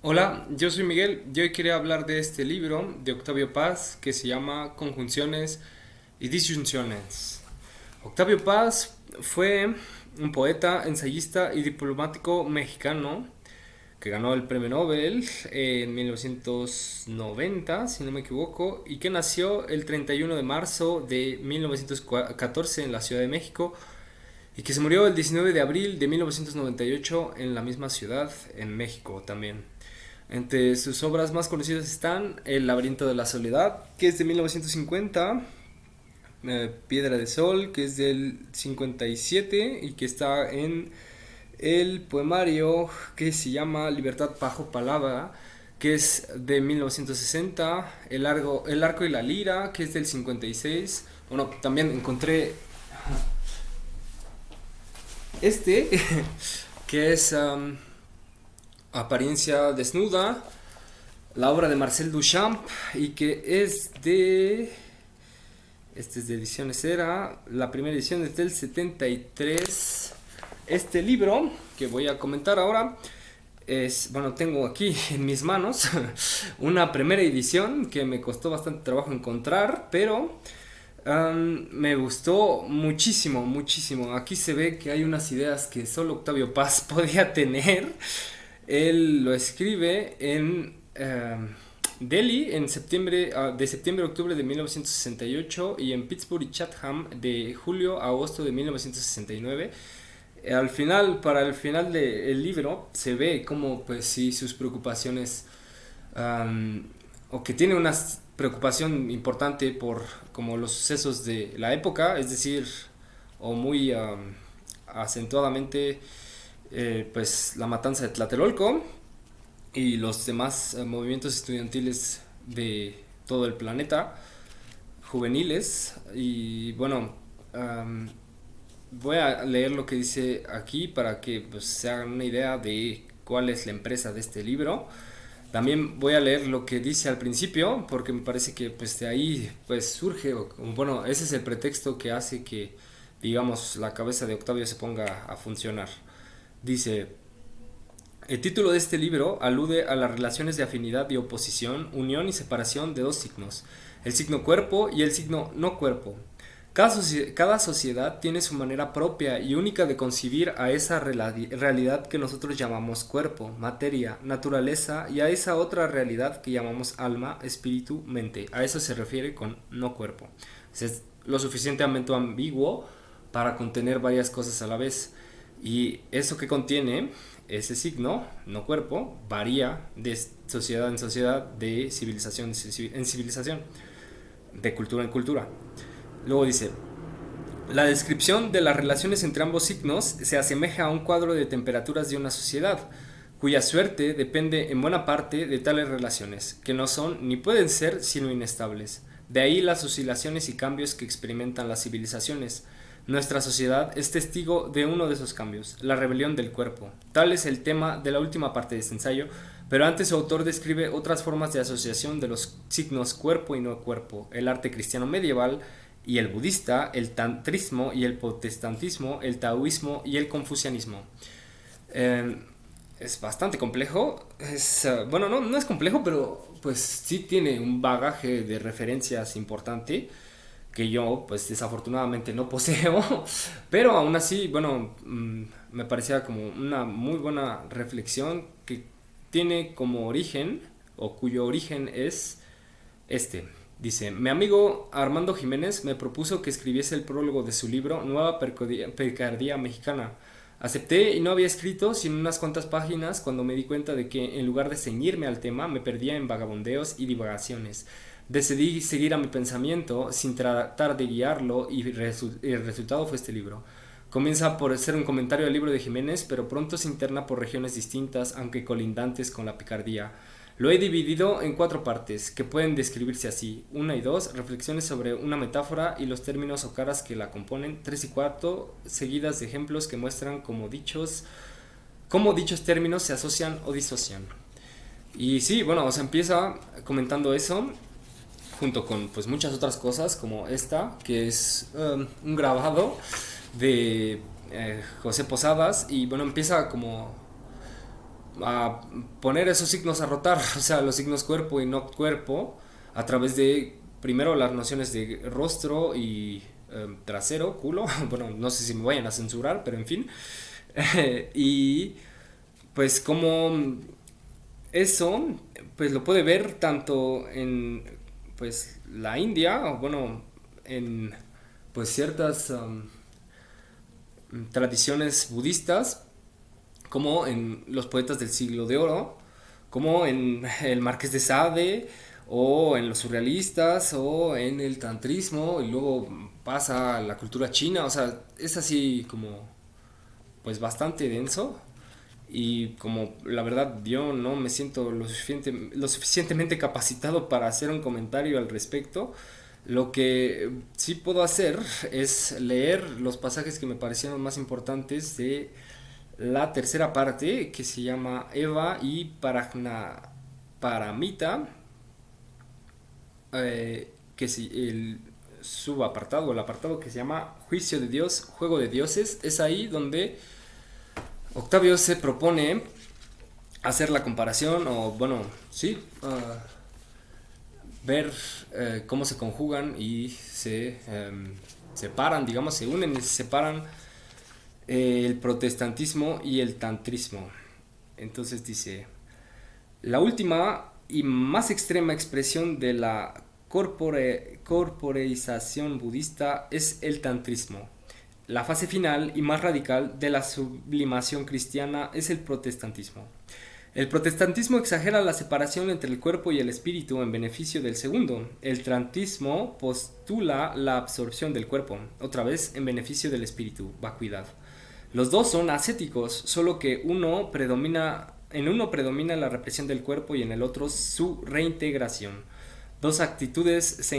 Hola, yo soy Miguel y hoy quería hablar de este libro de Octavio Paz que se llama Conjunciones y Disyunciones. Octavio Paz fue un poeta, ensayista y diplomático mexicano que ganó el premio Nobel en 1990, si no me equivoco, y que nació el 31 de marzo de 1914 en la Ciudad de México y que se murió el 19 de abril de 1998 en la misma ciudad, en México también. Entre sus obras más conocidas están El laberinto de la soledad, que es de 1950, Piedra de Sol, que es del 57 y que está en el poemario que se llama Libertad bajo palabra, que es de 1960, El arco y la lira, que es del 56. Bueno, también encontré este, que es Apariencia desnuda, la obra de Marcel Duchamp y que es de... Este es de Ediciones Era, la primera edición es del 73. Este libro que voy a comentar ahora es, bueno, tengo aquí en mis manos una primera edición que me costó bastante trabajo encontrar, pero me gustó muchísimo, muchísimo. Aquí se ve que hay unas ideas que solo Octavio Paz podía tener. Él lo escribe en Delhi en septiembre, de septiembre a octubre de 1968 y en Pittsburgh y Chatham de julio a agosto de 1969. Al final, para el final del libro, se ve como, pues sí, sus preocupaciones, um, o que tiene una preocupación importante por como los sucesos de la época, es decir, o muy acentuadamente pues la matanza de Tlatelolco y los demás movimientos estudiantiles de todo el planeta, juveniles. Y bueno, voy a leer lo que dice aquí para que pues, se hagan una idea de cuál es la empresa de este libro. También voy a leer lo que dice al principio porque me parece que pues de ahí pues surge, bueno, ese es el pretexto que hace que digamos la cabeza de Octavio se ponga a funcionar. Dice, el título de este libro alude a las relaciones de afinidad y oposición, unión y separación de dos signos, el signo cuerpo y el signo no cuerpo. Cada sociedad tiene su manera propia y única de concebir a esa realidad que nosotros llamamos cuerpo, materia, naturaleza y a esa otra realidad que llamamos alma, espíritu, mente. A eso se refiere con no cuerpo. Es lo suficientemente ambiguo para contener varias cosas a la vez. Y eso que contiene ese signo, no cuerpo, varía de sociedad en sociedad, de civilización en civilización, de cultura en cultura. Luego dice, la descripción de las relaciones entre ambos signos se asemeja a un cuadro de temperaturas de una sociedad, cuya suerte depende en buena parte de tales relaciones, que no son ni pueden ser sino inestables. De ahí las oscilaciones y cambios que experimentan las civilizaciones. Nuestra sociedad es testigo de uno de esos cambios, la rebelión del cuerpo. Tal es el tema de la última parte de este ensayo, pero antes su autor describe otras formas de asociación de los signos cuerpo y no cuerpo, el arte cristiano medieval y el budista, el tantrismo y el protestantismo, el taoísmo y el confucianismo. Eh, es bastante complejo. Bueno, no, no es complejo, pero pues sí tiene un bagaje de referencias importante que yo pues desafortunadamente no poseo, pero aún así, bueno, me parecía como una muy buena reflexión que tiene como origen, o cuyo origen es este. Dice, mi amigo Armando Jiménez me propuso que escribiese el prólogo de su libro Nueva Picardía Mexicana. Acepté y no había escrito sino unas cuantas páginas cuando me di cuenta de que en lugar de ceñirme al tema me perdía en vagabundeos y divagaciones. Decidí seguir a mi pensamiento sin tratar de guiarlo y el resultado fue este libro. Comienza por ser un comentario al libro de Jiménez, pero pronto se interna por regiones distintas, aunque colindantes con la picardía. Lo he dividido en cuatro partes, que pueden describirse así. Una y dos, reflexiones sobre una metáfora y los términos o caras que la componen. Tres y cuatro, seguidas de ejemplos que muestran cómo dichos términos se asocian o disocian. Y sí, bueno, o sea, empieza comentando eso, junto con pues muchas otras cosas, como esta, que es un grabado de José Posadas, y bueno, empieza como a poner esos signos a rotar, o sea, los signos cuerpo y no cuerpo, a través de primero las nociones de rostro y trasero, culo, bueno, no sé si me vayan a censurar, pero en fin, y pues como eso, pues lo puede ver tanto en pues la India, o bueno, en pues ciertas tradiciones budistas, como en los poetas del siglo de oro, como en el Marqués de Sade, o en los surrealistas, o en el tantrismo, y luego pasa a la cultura china, o sea, es así como pues bastante denso. Y como la verdad yo no me siento lo suficientemente capacitado para hacer un comentario al respecto, lo que sí puedo hacer es leer los pasajes que me parecieron más importantes de la tercera parte, que se llama Eva y Paramita, que es el subapartado, el apartado que se llama Juicio de Dios, Juego de Dioses. Es ahí donde Octavio se propone hacer la comparación, o bueno, sí, ver cómo se conjugan y se separan, digamos, se unen y se separan el protestantismo y el tantrismo. Entonces dice, la última y más extrema expresión de la corporeización budista es el tantrismo. La fase final y más radical de la sublimación cristiana es el protestantismo. El protestantismo exagera la separación entre el cuerpo y el espíritu en beneficio del segundo. El tantrismo postula la absorción del cuerpo, otra vez en beneficio del espíritu, vacuidad. Los dos son ascéticos, solo que en uno predomina la represión del cuerpo y en el otro su reintegración. Dos actitudes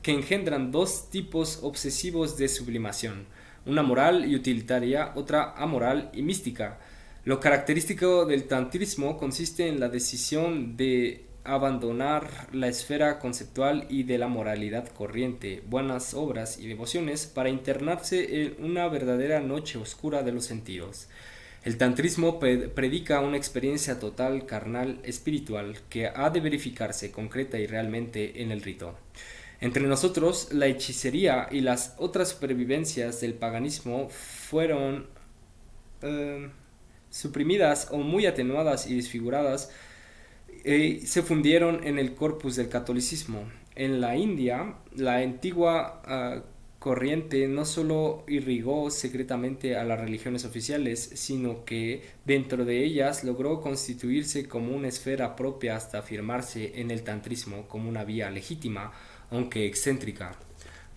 que engendran dos tipos obsesivos de sublimación, una moral y utilitaria, otra amoral y mística. Lo característico del tantrismo consiste en la decisión de abandonar la esfera conceptual y de la moralidad corriente, buenas obras y devociones para internarse en una verdadera noche oscura de los sentidos. El tantrismo predica una experiencia total, carnal, espiritual, que ha de verificarse concreta y realmente en el rito. Entre nosotros, la hechicería y las otras supervivencias del paganismo fueron suprimidas o muy atenuadas y desfiguradas, se fundieron en el corpus del catolicismo. En la India, la antigua corriente no solo irrigó secretamente a las religiones oficiales, sino que dentro de ellas logró constituirse como una esfera propia hasta afirmarse en el tantrismo como una vía legítima, aunque excéntrica,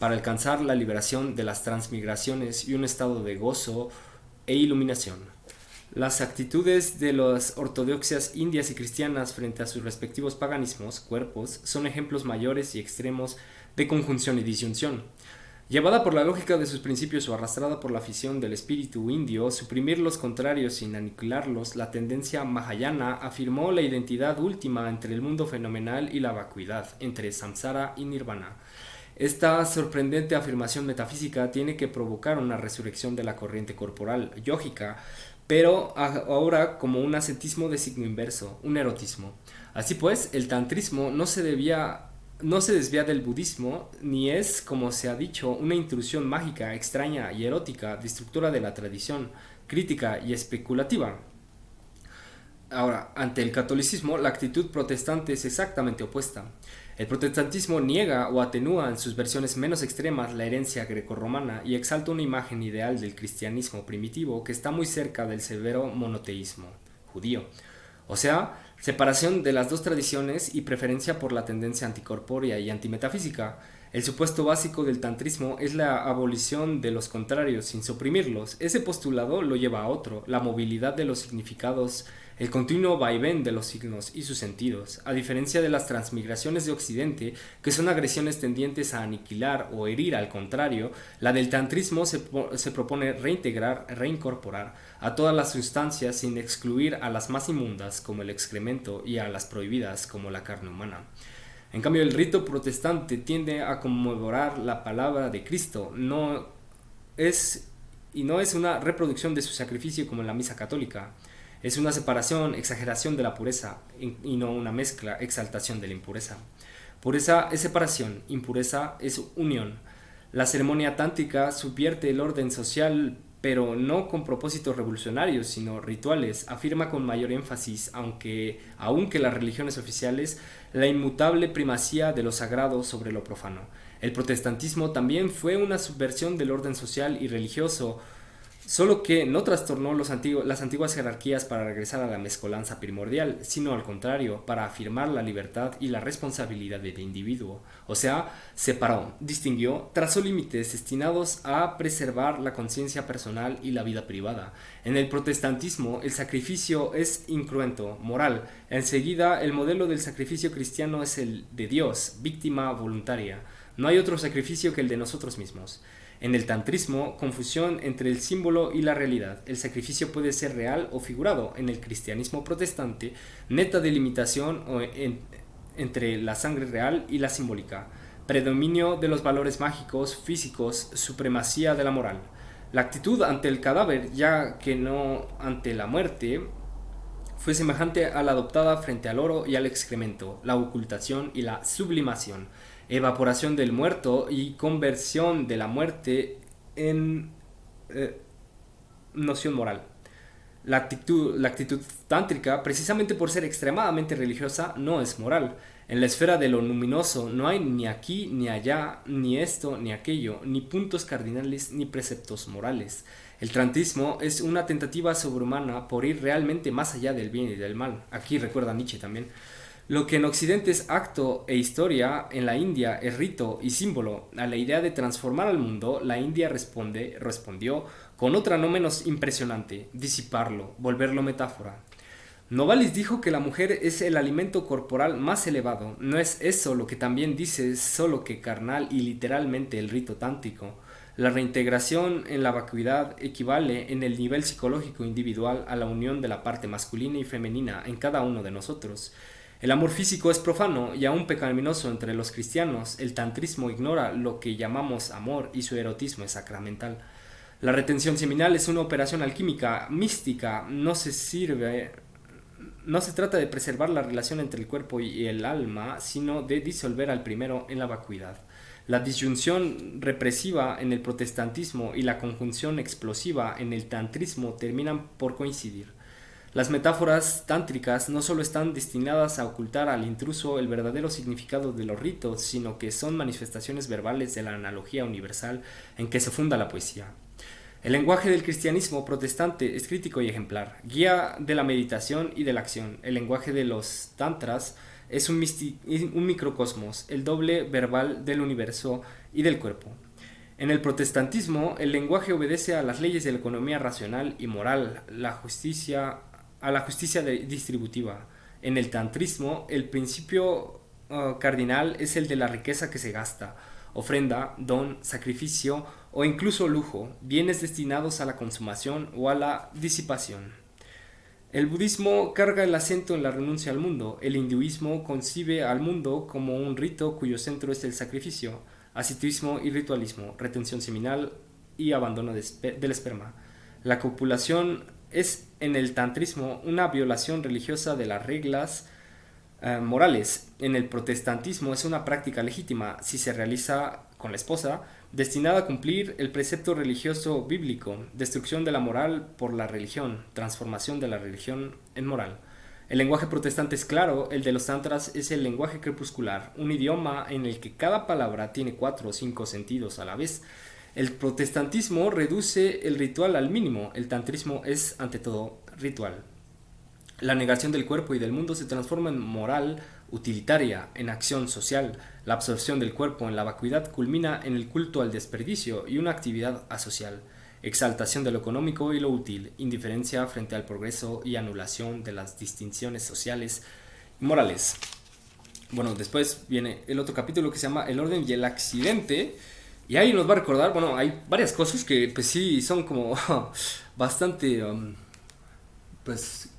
para alcanzar la liberación de las transmigraciones y un estado de gozo e iluminación. Las actitudes de las ortodoxias indias y cristianas frente a sus respectivos paganismos, cuerpos, son ejemplos mayores y extremos de conjunción y disyunción. Llevada por la lógica de sus principios o arrastrada por la afición del espíritu indio, suprimir los contrarios sin aniquilarlos, la tendencia mahayana afirmó la identidad última entre el mundo fenomenal y la vacuidad, entre samsara y nirvana. Esta sorprendente afirmación metafísica tiene que provocar una resurrección de la corriente corporal, yógica, pero ahora como un ascetismo de signo inverso, un erotismo. Así pues, el tantrismo no se desvía del budismo, ni es, como se ha dicho, una intrusión mágica, extraña y erótica, destructora de la tradición, crítica y especulativa. Ahora, ante el catolicismo, la actitud protestante es exactamente opuesta. El protestantismo niega o atenúa en sus versiones menos extremas la herencia grecorromana y exalta una imagen ideal del cristianismo primitivo que está muy cerca del severo monoteísmo judío. O sea, separación de las dos tradiciones y preferencia por la tendencia anticorpórea y antimetafísica. El supuesto básico del tantrismo es la abolición de los contrarios sin suprimirlos. Ese postulado lo lleva a otro, la movilidad de los significados, el continuo vaivén de los signos y sus sentidos, a diferencia de las transmigraciones de Occidente, que son agresiones tendientes a aniquilar o herir. Al contrario, la del tantrismo se propone reintegrar, reincorporar a todas las sustancias sin excluir a las más inmundas como el excremento y a las prohibidas como la carne humana. En cambio, el rito protestante tiende a conmemorar la palabra de Cristo, no es una reproducción de su sacrificio como en la misa católica. Es una separación, exageración de la pureza y no una mezcla, exaltación de la impureza. Pureza es separación, impureza es unión. La ceremonia tántrica subvierte el orden social, pero no con propósitos revolucionarios, sino rituales. Afirma con mayor énfasis, aunque las religiones oficiales, la inmutable primacía de lo sagrado sobre lo profano. El protestantismo también fue una subversión del orden social y religioso, solo que no trastornó las antiguas jerarquías para regresar a la mezcolanza primordial, sino al contrario, para afirmar la libertad y la responsabilidad del individuo. O sea, separó, distinguió, trazó límites destinados a preservar la conciencia personal y la vida privada. En el protestantismo, el sacrificio es incruento, moral. Enseguida, el modelo del sacrificio cristiano es el de Dios, víctima voluntaria. No hay otro sacrificio que el de nosotros mismos. En el tantrismo, confusión entre el símbolo y la realidad. El sacrificio puede ser real o figurado. En el cristianismo protestante, neta delimitación entre la sangre real y la simbólica. Predominio de los valores mágicos, físicos, supremacía de la moral. La actitud ante el cadáver, ya que no ante la muerte, fue semejante a la adoptada frente al oro y al excremento, la ocultación y la sublimación, evaporación del muerto y conversión de la muerte en noción moral. La actitud tántrica, precisamente por ser extremadamente religiosa, no es moral. En la esfera de lo luminoso no hay ni aquí ni allá, ni esto ni aquello, ni puntos cardinales ni preceptos morales. El tantrismo es una tentativa sobrehumana por ir realmente más allá del bien y del mal. Aquí recuerda Nietzsche también. Lo que en Occidente es acto e historia, en la India es rito y símbolo. A la idea de transformar al mundo, la India respondió con otra no menos impresionante: disiparlo, volverlo metáfora. Novalis dijo que la mujer es el alimento corporal más elevado. No es eso lo que también dice, solo que carnal y literalmente el rito tántrico. La reintegración en la vacuidad equivale en el nivel psicológico individual a la unión de la parte masculina y femenina en cada uno de nosotros. El amor físico es profano y aún pecaminoso entre los cristianos. El tantrismo ignora lo que llamamos amor y su erotismo es sacramental. La retención seminal es una operación alquímica, mística. No se trata de preservar la relación entre el cuerpo y el alma, sino de disolver al primero en la vacuidad. La disyunción represiva en el protestantismo y la conjunción explosiva en el tantrismo terminan por coincidir. Las metáforas tántricas no solo están destinadas a ocultar al intruso el verdadero significado de los ritos, sino que son manifestaciones verbales de la analogía universal en que se funda la poesía. El lenguaje del cristianismo protestante es crítico y ejemplar, guía de la meditación y de la acción. El lenguaje de los tantras es un microcosmos, el doble verbal del universo y del cuerpo. En el protestantismo, el lenguaje obedece a las leyes de la economía racional y moral, a la justicia distributiva. En el tantrismo, el principio cardinal es el de la riqueza que se gasta, ofrenda, don, sacrificio o incluso lujo, bienes destinados a la consumación o a la disipación. El budismo carga el acento en la renuncia al mundo. El hinduismo concibe al mundo como un rito cuyo centro es el sacrificio, ascetismo y ritualismo, retención seminal y abandono del esperma. La copulación es en el tantrismo una violación religiosa de las reglas morales. En el protestantismo es una práctica legítima si se realiza con la esposa, destinada a cumplir el precepto religioso bíblico: destrucción de la moral por la religión, transformación de la religión en moral. El lenguaje protestante es claro, el de los tantras es el lenguaje crepuscular, un idioma en el que cada palabra tiene 4 o 5 sentidos a la vez. El protestantismo reduce el ritual al mínimo, el tantrismo es ante todo ritual. La negación del cuerpo y del mundo se transforma en moral utilitaria, en acción social. La absorción del cuerpo en la vacuidad culmina en el culto al desperdicio y una actividad asocial. Exaltación de lo económico y lo útil, indiferencia frente al progreso y anulación de las distinciones sociales y morales. Bueno, después viene el otro capítulo que se llama El orden y el accidente. Y ahí nos va a recordar, bueno, hay varias cosas que pues sí son como bastante pues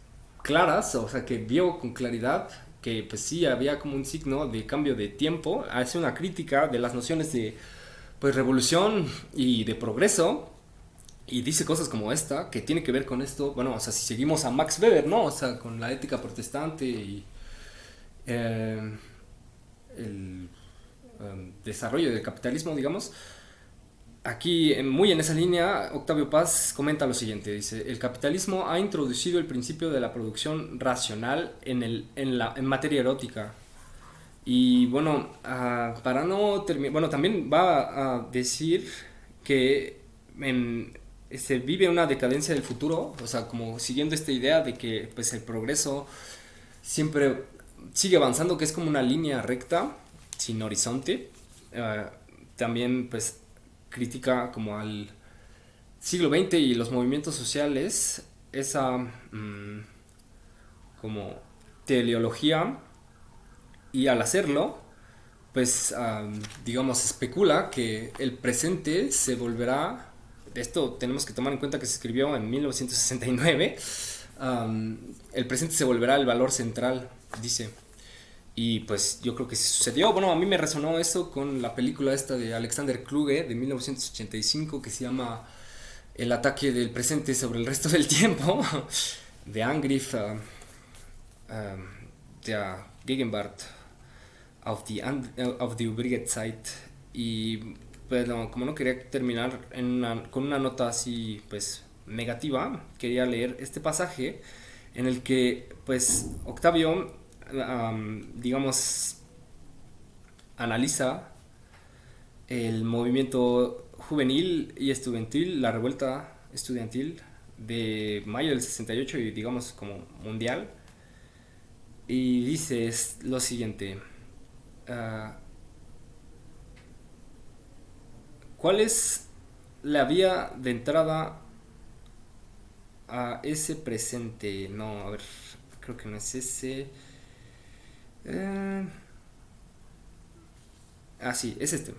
claras, o sea, que vio con claridad que pues sí había como un signo de cambio de tiempo. Hace una crítica de las nociones de pues revolución y de progreso. Y dice cosas como esta, que tiene que ver con esto, bueno, o sea, si seguimos a Max Weber, ¿no? O sea, con la ética protestante y eh, el desarrollo del capitalismo, digamos. Aquí, muy en esa línea, Octavio Paz comenta lo siguiente, dice, el capitalismo ha introducido el principio de la producción racional en materia erótica. Y bueno, para no terminar, bueno, también va a decir que se vive una decadencia del futuro, o sea, como siguiendo esta idea de que pues el progreso siempre sigue avanzando, que es como una línea recta, sin horizonte. Eh, También pues critica como al siglo XX y los movimientos sociales, esa como teleología, y al hacerlo, pues digamos, especula que el presente se volverá, esto tenemos que tomar en cuenta que se escribió en 1969, el presente se volverá el valor central, dice. Y pues yo creo que sí sucedió. Bueno, a mí me resonó eso con la película esta de Alexander Kluge de 1985 que se llama El ataque del presente sobre el resto del tiempo, de Angriff, der Gegenwart auf die übrige Zeit. Y bueno, como no quería terminar con una nota así pues negativa, quería leer este pasaje en el que pues Octavio, digamos, analiza el movimiento juvenil y estudiantil, la revuelta estudiantil de mayo del 68 y digamos como mundial. Y dice lo siguiente, uh, ¿cuál es la vía de entrada a ese presente? No, a ver, creo que no es ese. Sí, es este.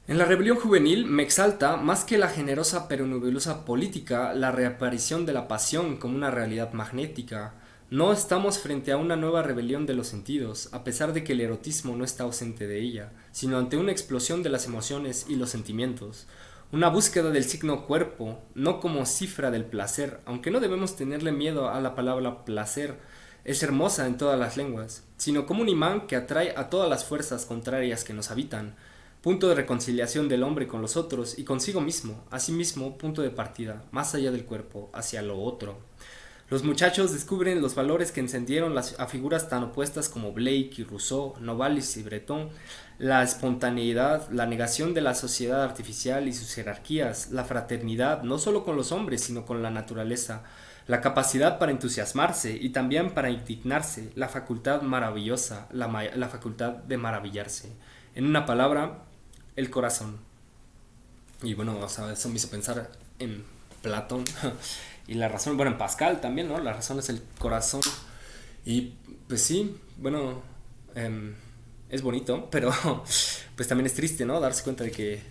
En la rebelión juvenil me exalta, más que la generosa pero nebulosa política, la reaparición de la pasión como una realidad magnética. No estamos frente a una nueva rebelión de los sentidos, a pesar de que el erotismo no está ausente de ella, sino ante una explosión de las emociones y los sentimientos. Una búsqueda del signo cuerpo, no como cifra del placer, aunque no debemos tenerle miedo a la palabra placer, es hermosa en todas las lenguas, sino como un imán que atrae a todas las fuerzas contrarias que nos habitan, punto de reconciliación del hombre con los otros y consigo mismo, asimismo punto de partida, más allá del cuerpo, hacia lo otro. Los muchachos descubren los valores que encendieron a figuras tan opuestas como Blake y Rousseau, Novalis y Breton, la espontaneidad, la negación de la sociedad artificial y sus jerarquías, la fraternidad, no solo con los hombres, sino con la naturaleza, la capacidad para entusiasmarse y también para indignarse, la facultad maravillosa, la facultad de maravillarse. En una palabra, el corazón. Y bueno, o sea, eso me hizo pensar en Platón y la razón, bueno, en Pascal también, ¿no? La razón es el corazón. Y pues sí, bueno, es bonito, pero pues también es triste, ¿no? Darse cuenta de que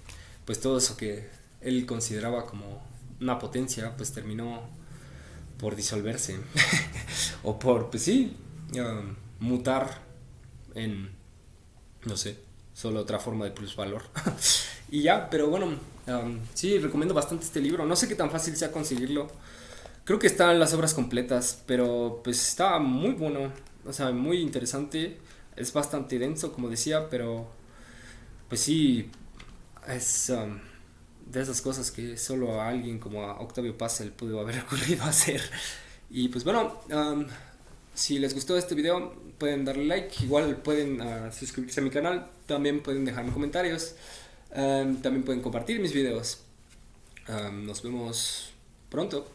pues todo eso que él consideraba como una potencia, pues terminó por disolverse. O por, pues sí, mutar en, no sé, solo otra forma de plusvalor. Y ya, pero bueno, sí, recomiendo bastante este libro. No sé qué tan fácil sea conseguirlo. Creo que están las obras completas, pero pues está muy bueno. O sea, muy interesante. Es bastante denso, como decía, pero pues sí, es de esas cosas que solo a alguien como a Octavio Paz se le pudo haber ocurrido hacer. Y pues bueno, si les gustó este video, pueden darle like, igual pueden suscribirse a mi canal, también pueden dejarme comentarios, también pueden compartir mis videos. Nos vemos pronto.